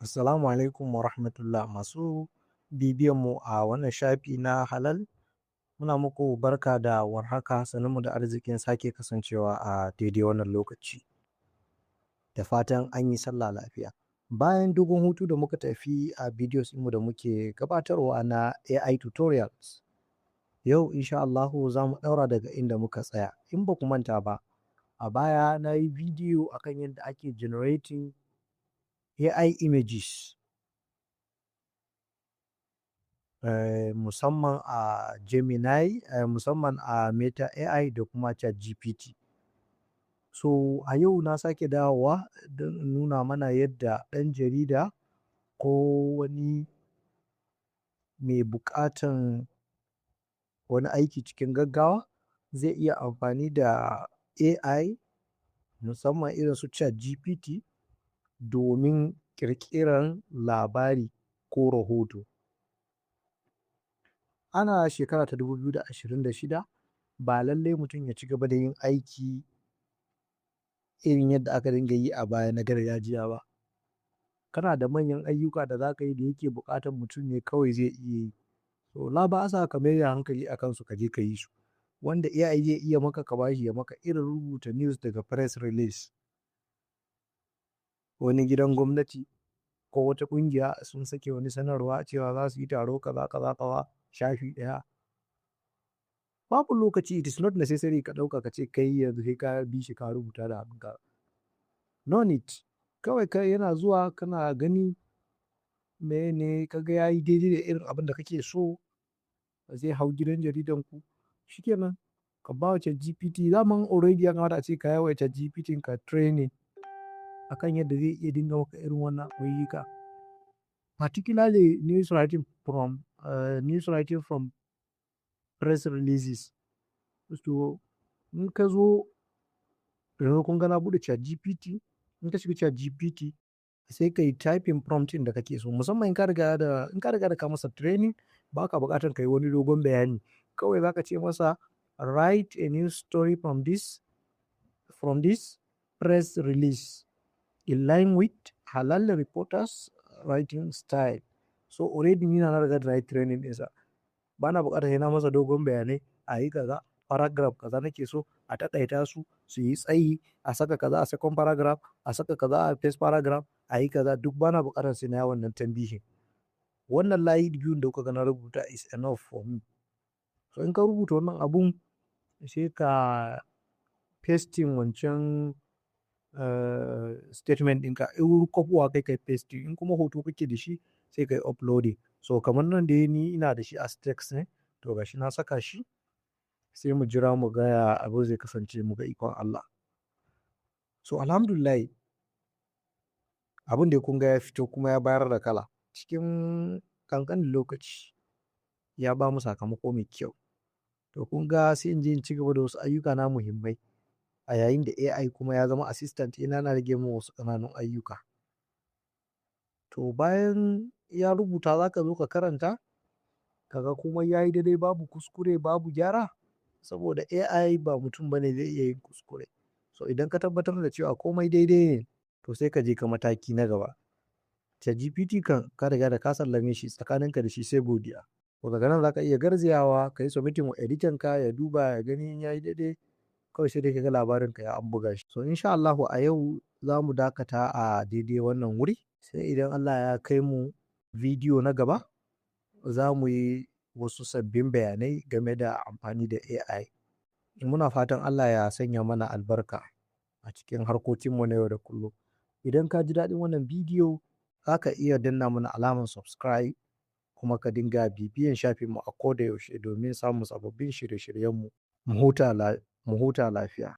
Assalamu alaikum wa rahmatullah. Masu bibiyanmu a wannan shafi na halal, muna muku barka da warhaka, mu da arzikin sake kasancewa a daidai wannan lokaci. Da fatan an yi sallah lafiya. Bayan dogon hutu da muka tafi a videos mu da muke gabatarwa na AI tutorials, yau insha Allahu za mu ɗaura daga inda muka tsaya. In ba ku manta ba, a baya na yi bidiyo akan yadda ake generating AI images. Musamman a Gemini, musamman a Meta AI da kuma ChatGPT. So a yau na sake dawowa don nuna mana yadda ɗan jarida ko wani mai buƙatan wani aiki cikin gaggawa zai iya amfani da AI musamman irin su ChatGPT domin ƙirƙirar labari ko rahoto. Ana shekara ta 2026, ba lallai mutum ya ci gaba da yin aiki irin yadda aka dinga yi a baya na gargajiya ba. Kana da manyan ayyuka da za ka yi da yake buƙatar mutum ne kawai zai iya yi. So la ba'asa ka mai da hankali a kansu ka je ka yi su. Wanda AI zai iya maka ka bashi ya maka irin rubuta news daga press release. Wani gidan gwamnati ko wata ƙungiya sun sake wani sanarwa cewa za su yi taro kaza kaza kaza shafi ɗaya. Babu lokaci, it is not necessary ka ɗauka ka ce kai yanzu sai ka bi shi ka rubuta da hannunka. No need. Kawai kai yana zuwa kana gani mene ka ga yayi daidai da irin abin da kake so, zai hau gidan jaridan ku. Shikenan ka ba wa ChatGPT, daman already ya kamata a ce ka yi wa ChatGPT ka training akan yadda zai iya dinga maka irin wannan ayyuka. Particularly news writing from press releases. So in ka zo, yanzu kun ga na buɗe ChatGPT, in ka shiga ChatGPT sai ka yi typing prompt ɗin da kake so. Musamman in ka riga da ka masa training, ba ka buƙatar ka yi wani dogon bayani. Kawai za ka ce masa write a news story from this press release in line with halal reporters writing style. So already ni na riga da na yi training ɗinsa. Ba na buƙatar sai na masa dogon bayanai. A yi kaza, paragraph kaza nake so, a taƙaita su yi tsayi, a saka kaza a second paragraph, a saka kaza a first paragraph, a yi kaza, duk ba na buƙatar sai na yi wannan tambihin. Wannan layi biyun da kuka ga na rubuta is enough for me. So in ka rubuta wannan abun sai ka pasting wancan statement ɗinka. In kwafuwa kai pasting, in kuma hoto kake da shi sai kai uploading. So kamar nan dai ni ina da shi as text ne, to gashi na saka shi, sai mu jira mu ga ya abu zai kasance, mu ga ikon Allah. So alhamdulillah, abin da kun ga ya fito kuma ya bayar da kala cikin ƙanƙanin lokaci, ya ba mu sakamako mai kyau. To kun ga sai in je in ci gaba da wasu ayyuka na muhimmai, a yayin da AI kuma ya zama assistant ina na rage min wasu ƙananun ayyuka. To bayan ya rubuta za ka zo ka karanta, kaga kuma ya yi daidai, babu kuskure, babu gyara. Saboda AI ba mutum bane zai iya yin kuskure. So idan ka tabbatar da cewa komai daidai ne, to sai ka je ka mataki na gaba. ChatGPT kan ka riga da ka sallame shi, tsakaninka da shi sai godiya. To daga nan za ka iya garzayawa ka yi submitting wa editan ka ya duba ya gani in ya yi daidai. Kawai sai dai ka ga labarin ka ya an buga shi. So insha Allahu a yau za mu dakata a daidai wannan wuri. Sai idan Allah ya kai mu bidiyo na gaba, za mu yi wasu sabbin bayanai game da amfani da AI. Muna fatan Allah ya sanya mana albarka a cikin harkokinmu na yau da kullum. Idan ka ji daɗin wannan bidiyo, za ka iya danna mana alamar subscribe kuma ka dinga bibiyan shafinmu a koda yaushe domin samun sababbin shirye-shiryenmu. Mu huta lafiya.